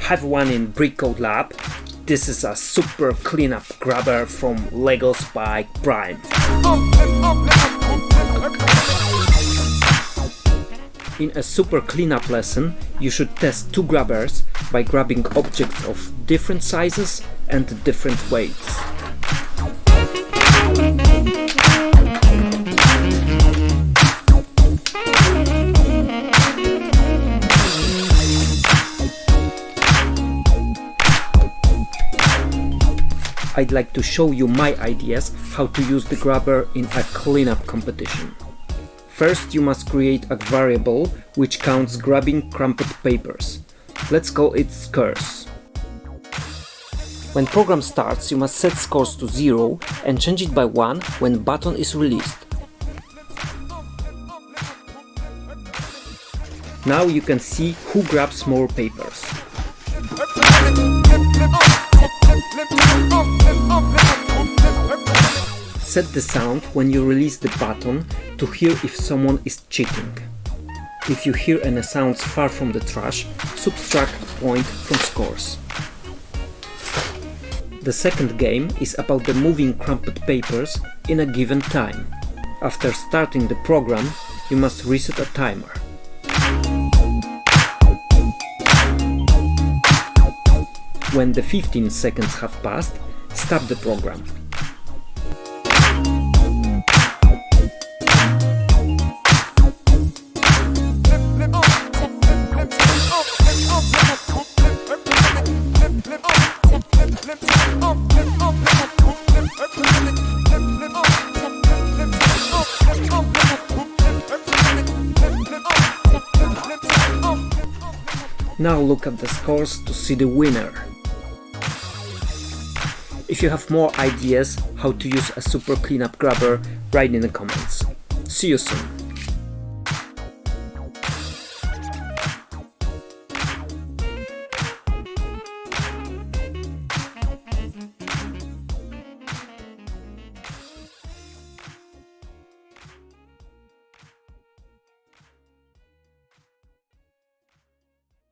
have one in Brickcode Lab. This is a super cleanup grabber from LEGO Spike Prime. In a super cleanup lesson, you should test two grabbers by grabbing objects of different sizes and different weights. I'd like to show you my ideas how to use the grabber in a cleanup competition. First, you must create a variable which counts grabbing crumpled papers. Let's call it scores. When program starts, you must set scores to 0 and change it by 1 when button is released. Now you can see who grabs more papers. Set the sound when you release the button to hear if someone is cheating. If you hear any sounds far from the trash, subtract a point from scores. The second game is about the moving crumpled papers in a given time. After starting the program, you must reset a timer. When the 15 seconds have passed, stop the program. Now look at the scores to see the winner. If you have more ideas how to use a super cleanup grabber, write in the comments. See you soon!